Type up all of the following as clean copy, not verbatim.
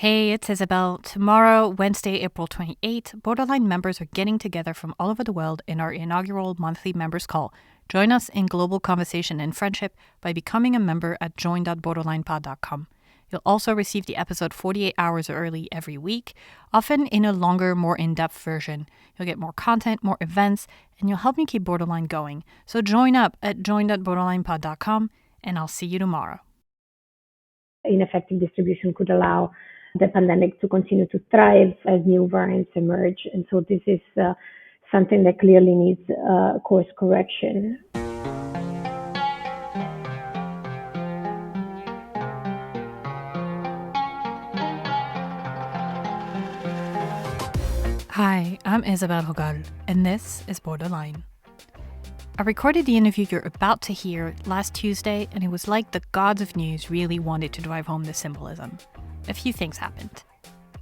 Hey, it's Isabel. Tomorrow, Wednesday, April 28th, Borderline members are getting together from all over the world in our inaugural monthly members call. Join us in global conversation and friendship by becoming a member at join.borderlinepod.com. You'll also receive the episode 48 hours early every week, often in a longer, more in-depth version. You'll get more content, more events, and you'll help me keep Borderline going. So join up at join.borderlinepod.com, and I'll see you tomorrow. Ineffective distribution could allow the pandemic to continue to thrive as new variants emerge. And so this is something that clearly needs course correction. Hi, I'm Isabel Hogal, and this is Borderline. I recorded the interview you're about to hear last Tuesday, and it was like the gods of news really wanted to drive home the symbolism. A few things happened.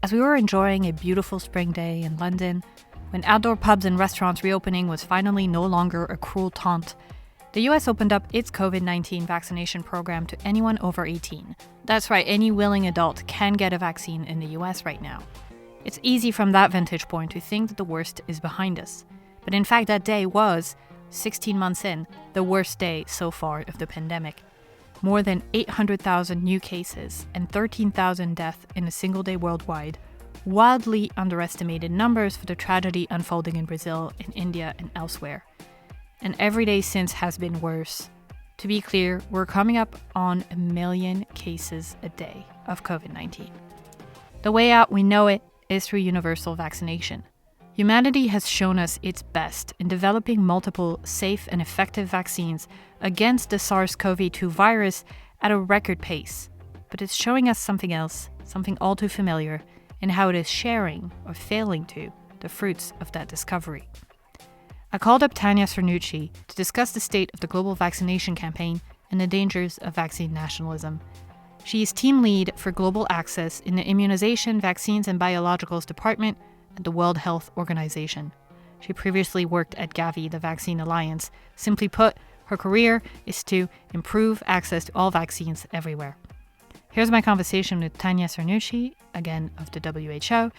As we were enjoying a beautiful spring day in London, when outdoor pubs and restaurants reopening was finally no longer a cruel taunt, the US opened up its COVID-19 vaccination program to anyone over 18. That's right, any willing adult can get a vaccine in the US right now. It's easy from that vantage point to think that the worst is behind us. But in fact, that day was, 16 months in, the worst day so far of the pandemic. More than 800,000 new cases and 13,000 deaths in a single day worldwide. Wildly underestimated numbers for the tragedy unfolding in Brazil, in India, and elsewhere. And every day since has been worse. To be clear, we're coming up on 1 million cases a day of COVID-19. The way out, we know it, is through universal vaccination. Humanity has shown us its best in developing multiple safe and effective vaccines against the SARS-CoV-2 virus at a record pace. But it's showing us something else, something all too familiar, in how it is sharing, or failing to, the fruits of that discovery. I called up Tania Cernuschi to discuss the state of the global vaccination campaign and the dangers of vaccine nationalism. She is team lead for global access in the Immunization, Vaccines and Biologicals Department at the World Health Organization. She previously worked at Gavi, the Vaccine Alliance. Simply put, her career is to improve access to all vaccines everywhere. Here's my conversation with Tania Cernuschi, again of the WHO,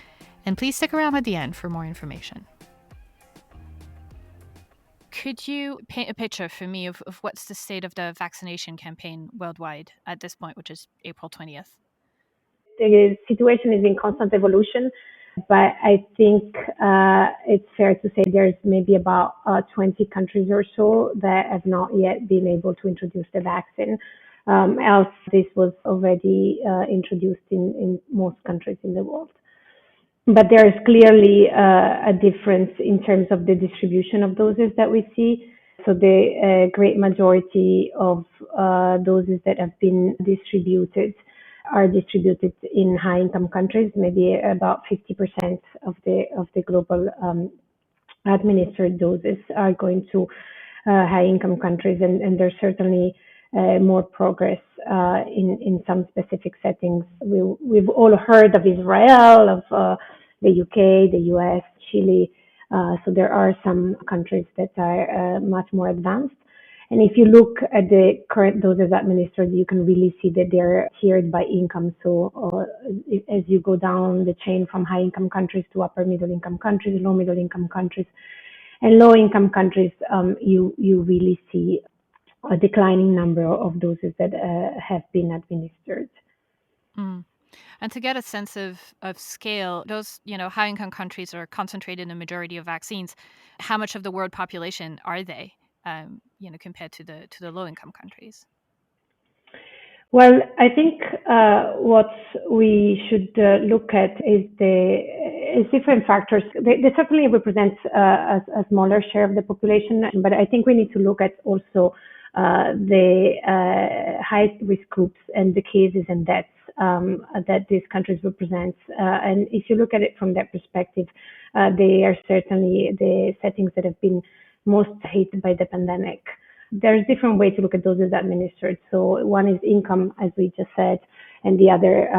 and please stick around at the end for more information. Could you paint a picture for me of what's the state of the vaccination campaign worldwide at this point, which is April 20th? The situation is in constant evolution, but I think it's fair to say there's maybe about 20 countries or so that have not yet been able to introduce the vaccine. Else, this was already introduced in most countries in the world. But there is clearly a difference in terms of the distribution of doses that we see. So the great majority of doses that have been distributed are distributed in high-income countries. Maybe about 50% of the global administered doses are going to high-income countries, and there's certainly more progress in some specific settings. We've all heard of Israel, of the UK, the US, Chile. So there are some countries that are much more advanced. And if you look at the current doses administered, you can really see that they're tiered by income. So as you go down the chain from high-income countries to upper middle-income countries, low middle-income countries, and low-income countries, you really see a declining number of doses that have been administered. Mm. And to get a sense of scale, those high-income countries are concentrated in the majority of vaccines. How much of the world population are they, compared to the low-income countries? Well, I think what we should look at is different factors. They certainly represent a smaller share of the population, but I think we need to look at also the high-risk groups and the cases and deaths that these countries represent. And if you look at it from that perspective, they are certainly the settings that have been most hit by the pandemic. there's different ways to look at doses administered. So one is income, as we just said, and the other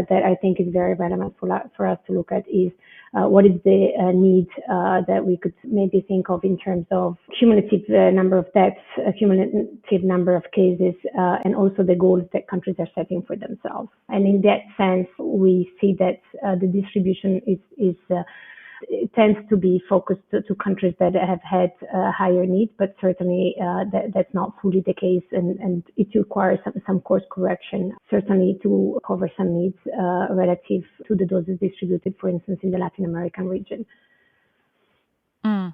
that I think is very relevant for us to look at is what is the need that we could maybe think of in terms of cumulative number of deaths, cumulative number of cases, and also the goals that countries are setting for themselves. And in that sense, we see that the distribution is it tends to be focused to countries that have had higher needs, but certainly that's not fully the case, and it requires some course correction, certainly to cover some needs relative to the doses distributed, for instance, in the Latin American region. Mm.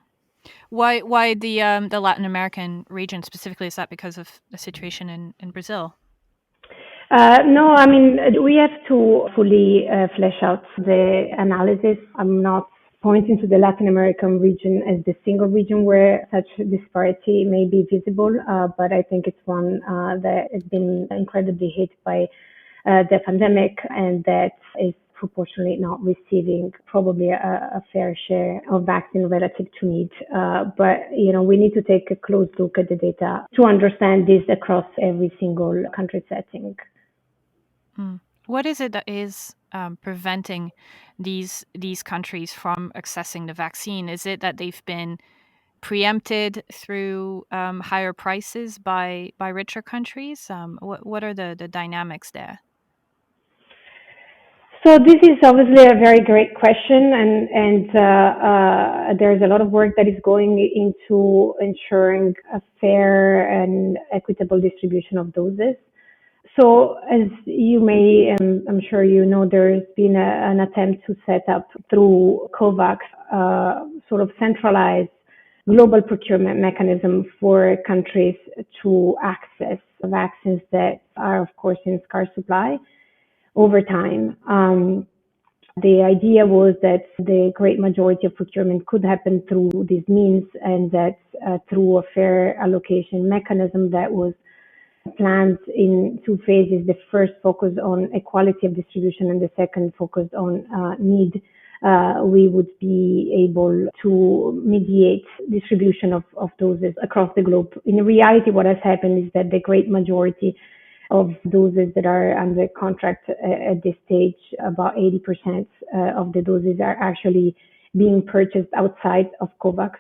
Why the Latin American region specifically? Is that because of the situation in Brazil? No, I mean, we have to fully flesh out the analysis. I'm not pointing to the Latin American region as the single region where such disparity may be visible, but I think it's one that has been incredibly hit by the pandemic and that is proportionally not receiving probably a fair share of vaccine relative to need. But, we need to take a close look at the data to understand this across every single country setting. What is it that is preventing these countries from accessing the vaccine? Is it that they've been preempted through higher prices by richer countries? What are the dynamics there? So this is obviously a very great question, and there's a lot of work that is going into ensuring a fair and equitable distribution of doses. So as you may, I'm sure you know, there's been an attempt to set up through COVAX sort of centralized global procurement mechanism for countries to access vaccines that are, of course, in scarce supply over time. The idea was that the great majority of procurement could happen through these means, and that through a fair allocation mechanism that was planned in two phases. The first focused on equality of distribution and the second focused on need. We would be able to mediate distribution of doses across the globe. In reality, what has happened is that the great majority of doses that are under contract at this stage, about 80% of the doses are actually being purchased outside of COVAX,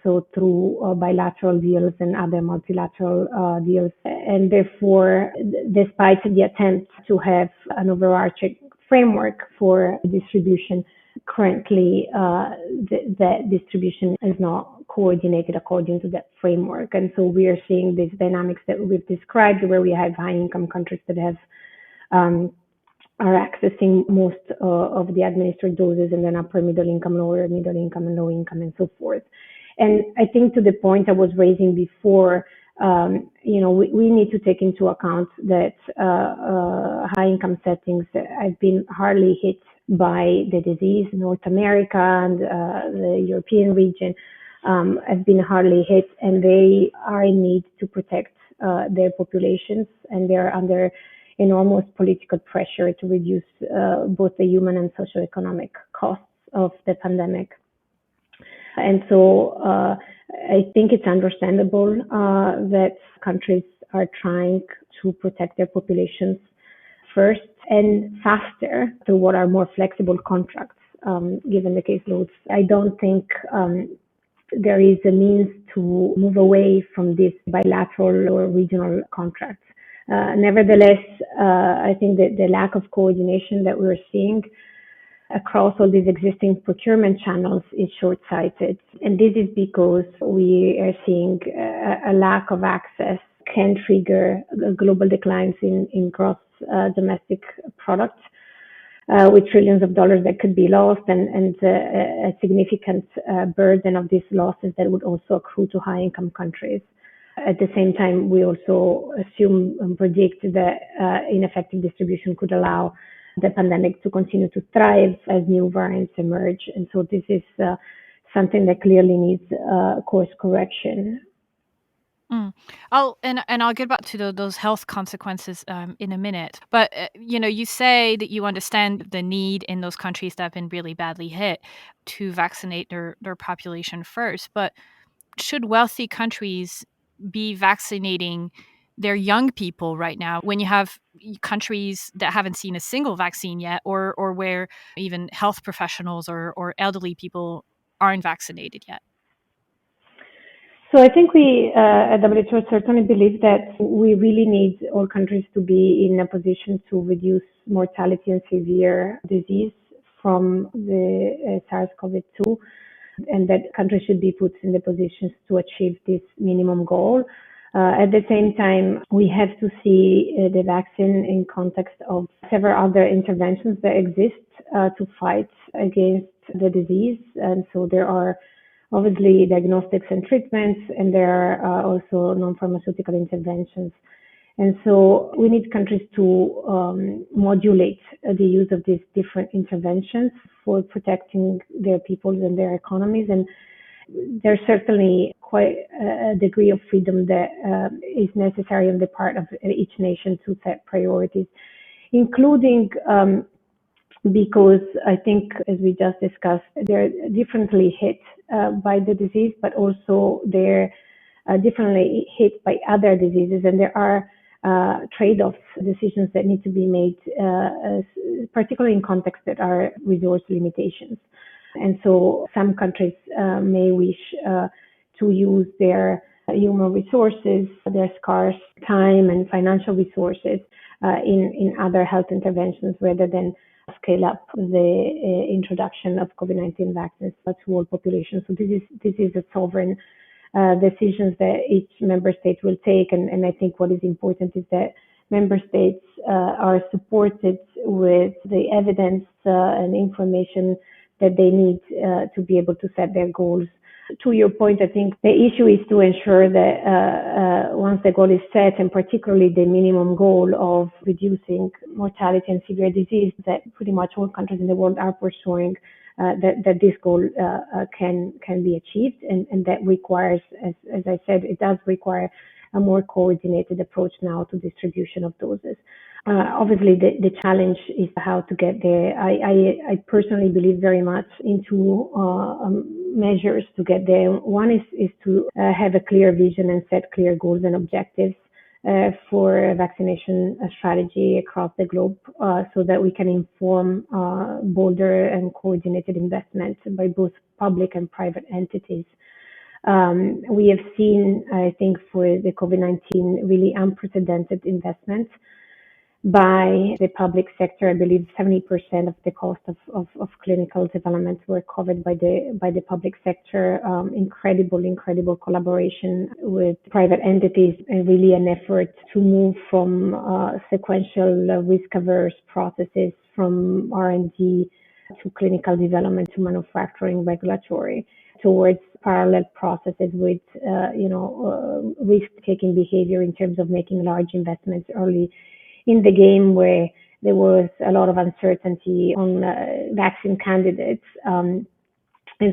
so through bilateral deals and other multilateral deals. And therefore, despite the attempt to have an overarching framework for distribution, currently that distribution is not coordinated according to that framework. And so we are seeing these dynamics that we've described, where we have high income countries that have are accessing most of the administered doses, and then upper middle income, lower middle income, and low income, and so forth. And I think to the point I was raising before, we need to take into account that high income settings have been hardly hit by the disease. North America and the European region have been hardly hit, and they are in need to protect their populations, and they're under enormous political pressure to reduce both the human and socioeconomic costs of the pandemic. And so I think it's understandable that countries are trying to protect their populations first and faster through what are more flexible contracts, given the caseloads. I don't think there is a means to move away from these bilateral or regional contracts. Nevertheless, I think that the lack of coordination that we're seeing across all these existing procurement channels is short-sighted. And this is because we are seeing a lack of access can trigger global declines in gross domestic product, with trillions of dollars that could be lost, and a significant burden of these losses that would also accrue to high-income countries. At the same time, we also assume and predict that ineffective distribution could allow the pandemic to continue to thrive as new variants emerge. And so this is something that clearly needs course correction. I'll get back to those health consequences in a minute. But you say that you understand the need in those countries that have been really badly hit to vaccinate their population first. But should wealthy countries be vaccinating their young people right now when you have countries that haven't seen a single vaccine yet, or where even health professionals or elderly people aren't vaccinated yet? So I think we at WHO certainly believe that we really need all countries to be in a position to reduce mortality and severe disease from the SARS-CoV-2, and that countries should be put in the positions to achieve this minimum goal. At the same time, we have to see the vaccine in context of several other interventions that exist to fight against the disease. And so there are obviously diagnostics and treatments, and there are also non-pharmaceutical interventions. And so we need countries to modulate the use of these different interventions for protecting their peoples and their economies. And there's certainly quite a degree of freedom that is necessary on the part of each nation to set priorities, including because I think, as we just discussed, they're differently hit by the disease, but also they're differently hit by other diseases, and there are trade-offs, decisions that need to be made, particularly in contexts that are resource limitations. And so some countries may wish to use their human resources, their scarce time and financial resources in other health interventions rather than scale up the introduction of COVID-19 vaccines to all populations. So this is a sovereign decisions that each member state will take. And I think what is important is that member states are supported with the evidence and information that they need to be able to set their goals. To your point, I think the issue is to ensure that once the goal is set, and particularly the minimum goal of reducing mortality and severe disease that pretty much all countries in the world are pursuing, that this goal can be achieved, and that requires, as I said, it does require a more coordinated approach now to distribution of doses. Obviously, the challenge is how to get there. I personally believe very much into measures to get there. One is to have a clear vision and set clear goals and objectives for vaccination strategy across the globe, so that we can inform bolder and coordinated investment by both public and private entities. We have seen, I think, for the COVID-19, really unprecedented investments by the public sector. I believe 70% of the cost of clinical development were covered by the public sector. Incredible collaboration with private entities, and really an effort to move from sequential risk-averse processes from R&D to clinical development to manufacturing, regulatory, towards parallel processes with risk-taking behavior in terms of making large investments early in the game, where there was a lot of uncertainty on vaccine candidates. And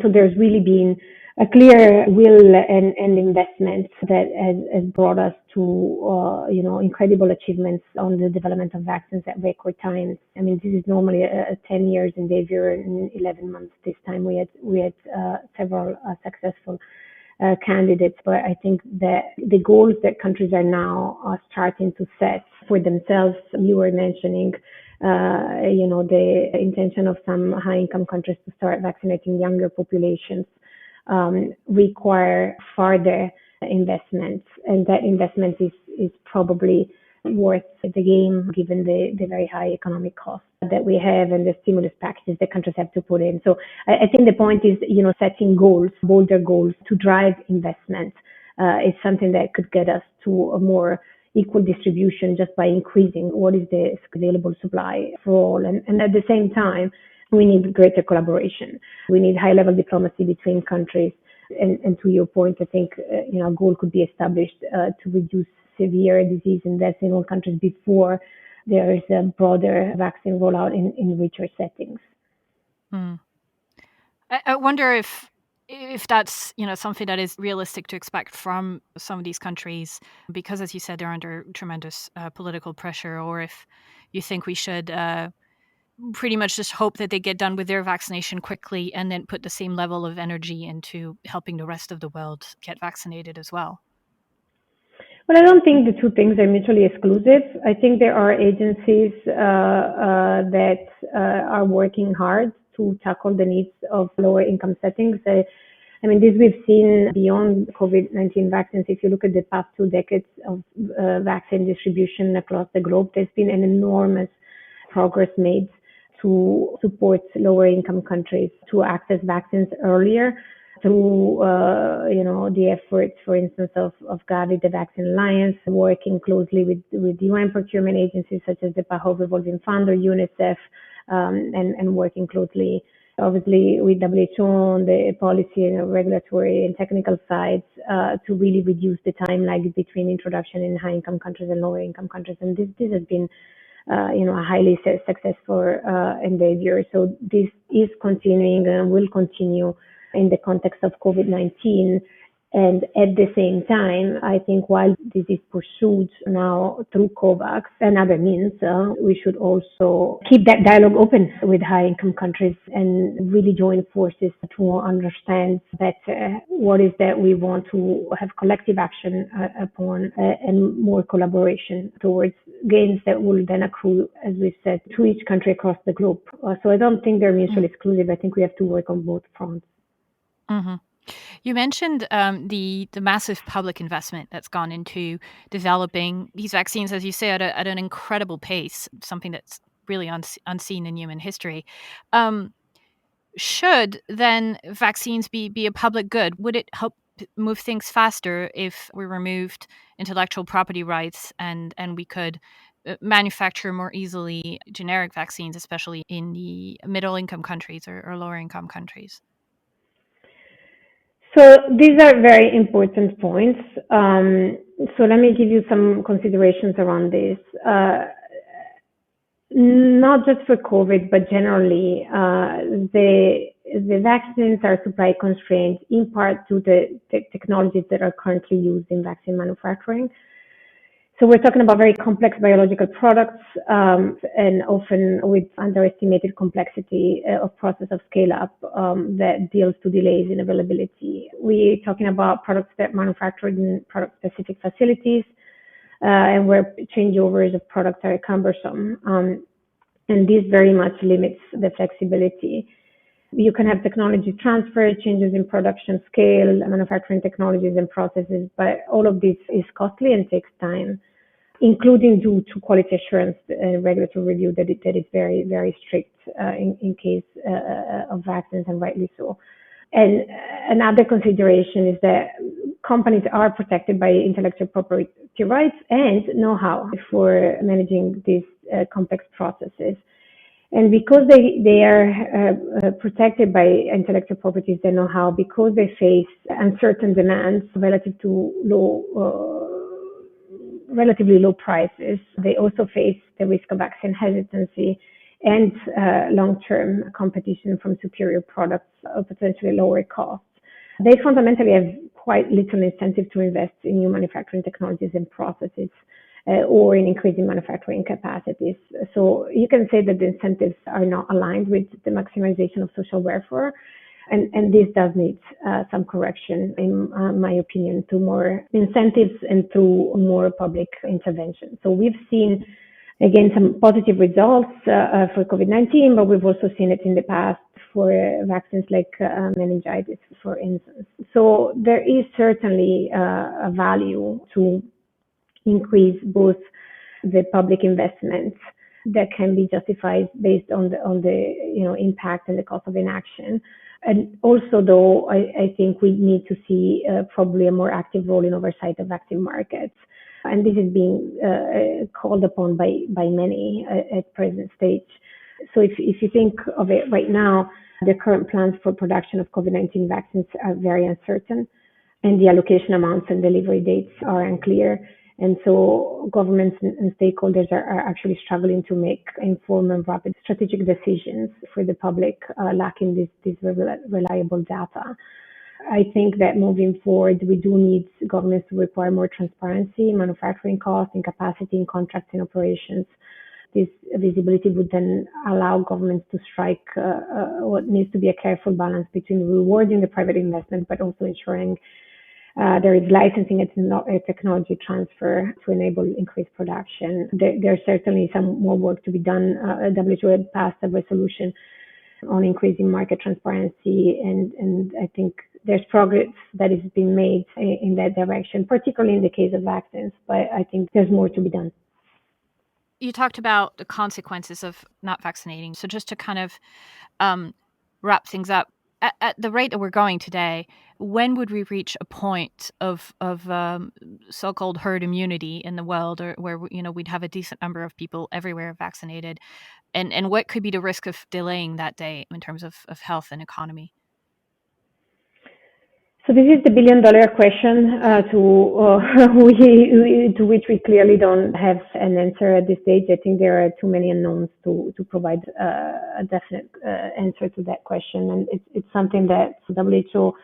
so there's really been a clear will and investment that has brought us to, incredible achievements on the development of vaccines at record times. I mean, this is normally a 10 years endeavor in 11 months. This time we had several successful candidates, but I think that the goals that countries are now starting to set for themselves, you were mentioning, the intention of some high-income countries to start vaccinating younger populations, require further investments, and that investment is probably worth the game given the very high economic costs that we have and the stimulus packages that countries have to put in. So I think the point is, setting goals, bolder goals to drive investment is something that could get us to a more equal distribution just by increasing what is the available supply for all. And at the same time, we need greater collaboration. We need high-level diplomacy between countries. And to your point, I think a goal could be established to reduce severe disease and deaths in all countries before there is a broader vaccine rollout in richer settings. I wonder if that's something that is realistic to expect from some of these countries, because, as you said, they're under tremendous political pressure, or if you think we should pretty much just hope that they get done with their vaccination quickly and then put the same level of energy into helping the rest of the world get vaccinated as well. Well, I don't think the two things are mutually exclusive. I think there are agencies that are working hard to tackle the needs of lower income settings. I mean, this we've seen beyond COVID-19 vaccines. If you look at the past 2 decades of vaccine distribution across the globe, there's been an enormous progress made to support lower income countries to access vaccines earlier through, the efforts, for instance, of Gavi, the Vaccine Alliance, working closely with UN procurement agencies such as the PAHO Revolving Fund or UNICEF, and working closely, obviously, with WHO on the policy and regulatory and technical sides to really reduce the time lag between introduction in high-income countries and lower-income countries. And this has been a highly successful endeavor. So this is continuing and will continue in the context of COVID-19. And at the same time, I think while this is pursued now through COVAX and other means, we should also keep that dialogue open with high-income countries and really join forces to understand better what is that we want to have collective action upon and more collaboration towards gains that will then accrue, as we said, to each country across the globe. So I don't think they're mutually exclusive. I think we have to work on both fronts. Mm-hmm. You mentioned the massive public investment that's gone into developing these vaccines, as you say, at an incredible pace, something that's really unseen in human history. Should then vaccines be a public good? Would it help move things faster if we removed intellectual property rights and we could manufacture more easily generic vaccines, especially in the middle income countries or lower income countries? So these are very important points. So let me give you some considerations around this. Not just for COVID, but generally, the vaccines are supply constrained in part to the technologies that are currently used in vaccine manufacturing. So we're talking about very complex biological products, and often with underestimated complexity of process of scale up that deals to delays in availability. We're talking about products that are manufactured in product specific facilities, and where changeovers of products are cumbersome. And this very much limits the flexibility. You can have technology transfer, changes in production scale, manufacturing technologies and processes, but all of this is costly and takes time, including due to quality assurance and regulatory review that is very, very strict in case of vaccines, and rightly so. And another consideration is that companies are protected by intellectual property rights and know-how for managing these complex processes. And because they are protected by intellectual properties and know-how, because they face uncertain demands relative to relatively low prices, they also face the risk of vaccine hesitancy and long-term competition from superior products or potentially lower costs. They fundamentally have quite little incentive to invest in new manufacturing technologies and processes or in increasing manufacturing capacities. So you can say that the incentives are not aligned with the maximization of social welfare. And this does need some correction, in my opinion, to more incentives and through more public intervention. So we've seen, again, some positive results for COVID-19, but we've also seen it in the past for vaccines like meningitis, for instance. So there is certainly a value to increase both the public investment that can be justified based on the impact and the cost of inaction. And also, though, I think we need to see probably a more active role in oversight of vaccine markets. And this is being called upon by many at present stage. So if you think of it right now, the current plans for production of COVID-19 vaccines are very uncertain, and the allocation amounts and delivery dates are unclear. And so governments and stakeholders are actually struggling to make informed and rapid strategic decisions for the public, lacking this reliable data. I think that moving forward, we do need governments to require more transparency in manufacturing costs and capacity in contracts and operations. This visibility would then allow governments to strike what needs to be a careful balance between rewarding the private investment, but also ensuring There is licensing and technology transfer to enable increased production. There's certainly some more work to be done. WHO had passed a resolution on increasing market transparency, and I think there's progress that is being made in that direction, particularly in the case of vaccines, but I think there's more to be done. You talked about the consequences of not vaccinating. So just to kind of wrap things up, at the rate that we're going today, when would we reach a point of so-called herd immunity in the world, or where we'd have a decent number of people everywhere vaccinated, and what could be the risk of delaying that day in terms of health and economy? So this is the $1 billion question to which we clearly don't have an answer at this stage. I think there are too many unknowns to provide a definite answer to that question, and it's something that WHO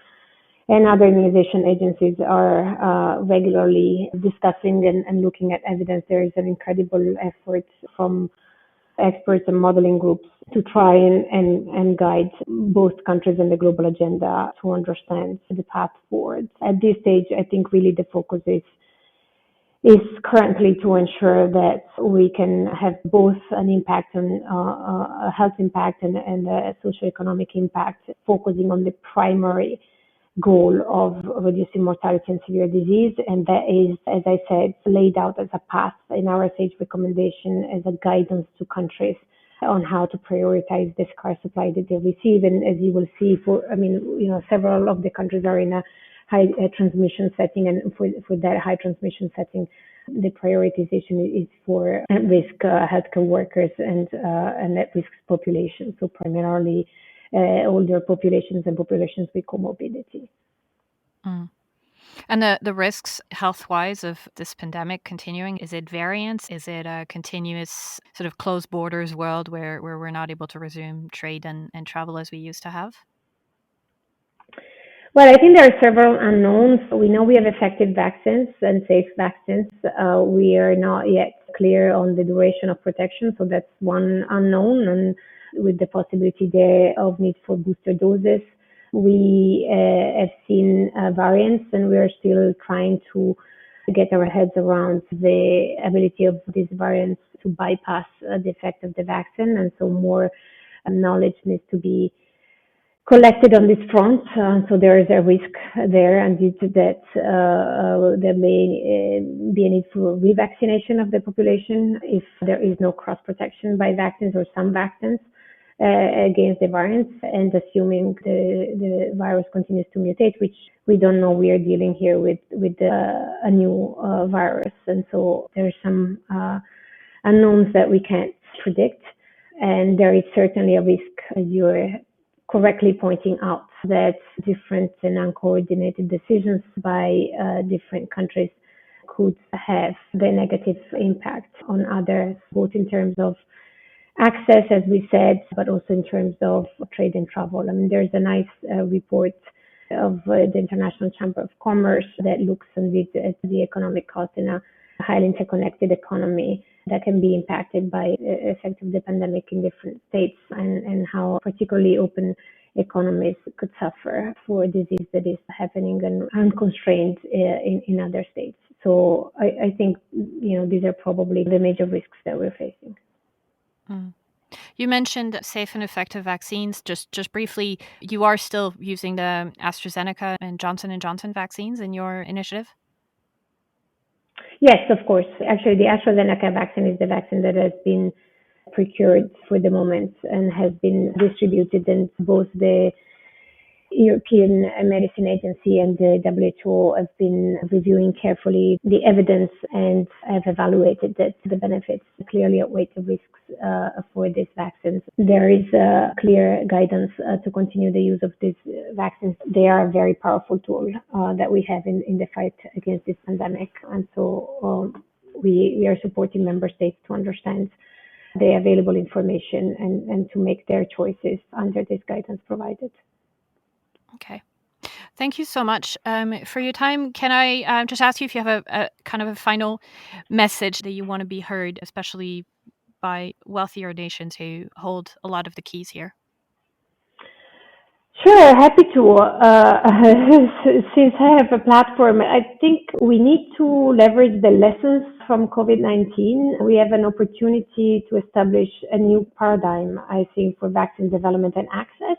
and other immunization agencies are regularly discussing and looking at evidence. There is an incredible effort from experts and modeling groups to try and guide both countries and the global agenda to understand the path forward. At this stage, I think really the focus is currently to ensure that we can have both an impact on a health impact and a socioeconomic impact, focusing on the primary goal of reducing mortality and severe disease. And that is, as I said, laid out as a path in our SAGE recommendation as a guidance to countries on how to prioritize the scarce supply that they receive. And as you will see, several of the countries are in a high transmission setting, and for that high transmission setting, the prioritization is for at-risk healthcare workers and at-risk populations. So primarily older populations and populations with comorbidity. Mm. And the risks health-wise of this pandemic continuing, is it variants? Is it a continuous sort of closed borders world where we're not able to resume trade and travel as we used to have? Well, I think there are several unknowns. We know we have effective vaccines and safe vaccines. We are not yet clear on the duration of protection, so that's one unknown, and with the possibility there of need for booster doses. We have seen variants, and we are still trying to get our heads around the ability of these variants to bypass the effect of the vaccine, and so more knowledge needs to be collected on this front. So there is a risk there, and due to that, there may be a need for revaccination of the population if there is no cross protection by vaccines or some vaccines against the variants, and assuming the virus continues to mutate, which we don't know. We are dealing here with a new virus, and so there's some unknowns that we can't predict, and there is certainly a risk, as you're correctly pointing out, that different and uncoordinated decisions by different countries could have the negative impact on others, both in terms of access, as we said, but also in terms of trade and travel. I mean, there's a nice report of the International Chamber of Commerce that looks at the economic cost in a highly interconnected economy that can be impacted by the effect of the pandemic in different states, and how particularly open economies could suffer for disease that is happening and unconstrained in other states. So I think these are probably the major risks that we're facing. Mm. You mentioned safe and effective vaccines. Just briefly, you are still using the AstraZeneca and Johnson & Johnson vaccines in your initiative? Yes, of course. Actually, the AstraZeneca vaccine is the vaccine that has been procured for the moment and has been distributed, in both the European Medicine Agency and the WHO have been reviewing carefully the evidence and have evaluated that the benefits clearly outweigh the risks for these vaccines. There is clear guidance to continue the use of these vaccines. They are a very powerful tool that we have in the fight against this pandemic. And so we are supporting member states to understand the available information and to make their choices under this guidance provided. Okay. Thank you so much for your time. Can I just ask you if you have a kind of a final message that you want to be heard, especially by wealthier nations who hold a lot of the keys here? Sure, happy to. Since I have a platform, I think we need to leverage the lessons from COVID-19. We have an opportunity to establish a new paradigm, I think, for vaccine development and access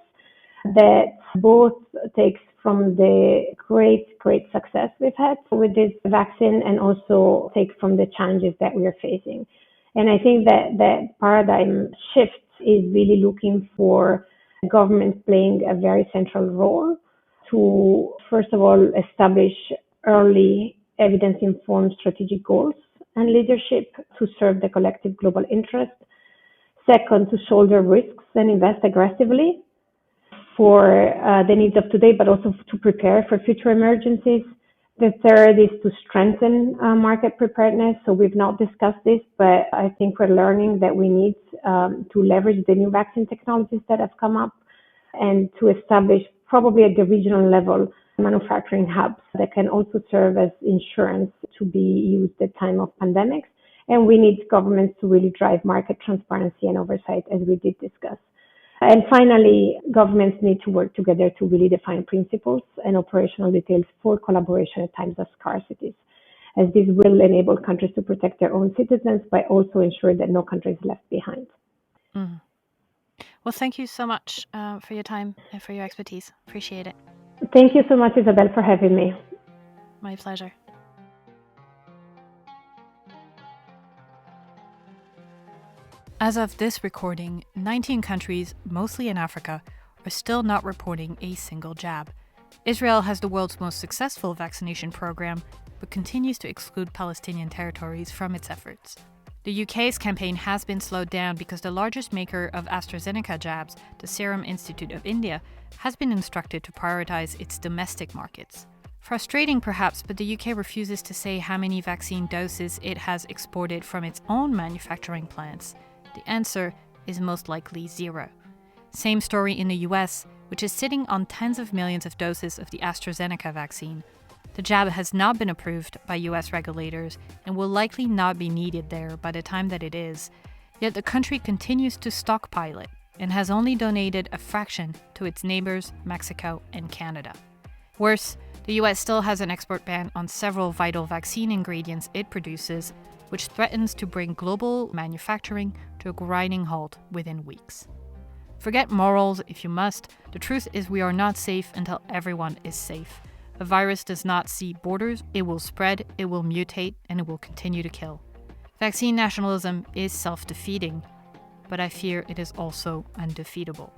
that both takes from the great success we've had with this vaccine and also takes from the challenges that we are facing. And I think that that paradigm shift is really looking for government playing a very central role to, first of all, establish early evidence-informed strategic goals and leadership to serve the collective global interest. Second, to shoulder risks and invest aggressively for the needs of today, but also to prepare for future emergencies. The third is to strengthen market preparedness. So we've not discussed this, but I think we're learning that we need to leverage the new vaccine technologies that have come up and to establish probably at the regional level manufacturing hubs that can also serve as insurance to be used at time of pandemics. And we need governments to really drive market transparency and oversight, as we did discuss. And finally, governments need to work together to really define principles and operational details for collaboration at times of scarcities, as this will enable countries to protect their own citizens, but also ensure that no country is left behind. Mm. Well, thank you so much for your time and for your expertise. Appreciate it. Thank you so much, Isabel, for having me. My pleasure. As of this recording, 19 countries, mostly in Africa, are still not reporting a single jab. Israel has the world's most successful vaccination program, but continues to exclude Palestinian territories from its efforts. The UK's campaign has been slowed down because the largest maker of AstraZeneca jabs, the Serum Institute of India, has been instructed to prioritize its domestic markets. Frustrating perhaps, but the UK refuses to say how many vaccine doses it has exported from its own manufacturing plants. The answer is most likely 0. Same story in the US, which is sitting on tens of millions of doses of the AstraZeneca vaccine. The jab has not been approved by US regulators and will likely not be needed there by the time that it is. Yet the country continues to stockpile it and has only donated a fraction to its neighbors, Mexico and Canada. Worse, the US still has an export ban on several vital vaccine ingredients it produces, which threatens to bring global manufacturing to a grinding halt within weeks. Forget morals if you must. The truth is we are not safe until everyone is safe. A virus does not see borders. It will spread, it will mutate, and it will continue to kill. Vaccine nationalism is self-defeating, but I fear it is also undefeatable.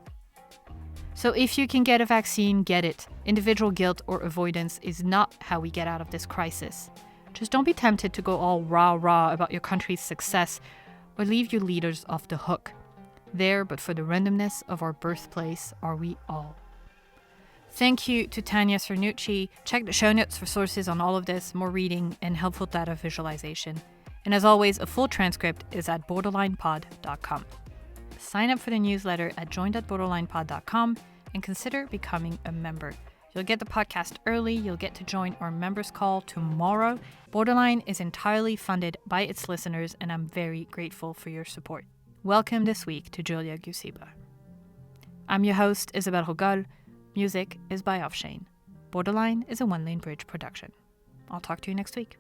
So if you can get a vaccine, get it. Individual guilt or avoidance is not how we get out of this crisis. Just don't be tempted to go all rah-rah about your country's success or leave your leaders off the hook. There, but for the randomness of our birthplace, are we all. Thank you to Tania Cernuschi. Check the show notes for sources on all of this, more reading, and helpful data visualization. And as always, a full transcript is at borderlinepod.com. Sign up for the newsletter at join.borderlinepod.com and consider becoming a member. You'll get the podcast early, you'll get to join our members call tomorrow. Borderline is entirely funded by its listeners, and I'm very grateful for your support. Welcome this week to Julia Gusiba. I'm your host, Isabel Hogol. Music is by Offshane. Borderline is a One Lane Bridge production. I'll talk to you next week.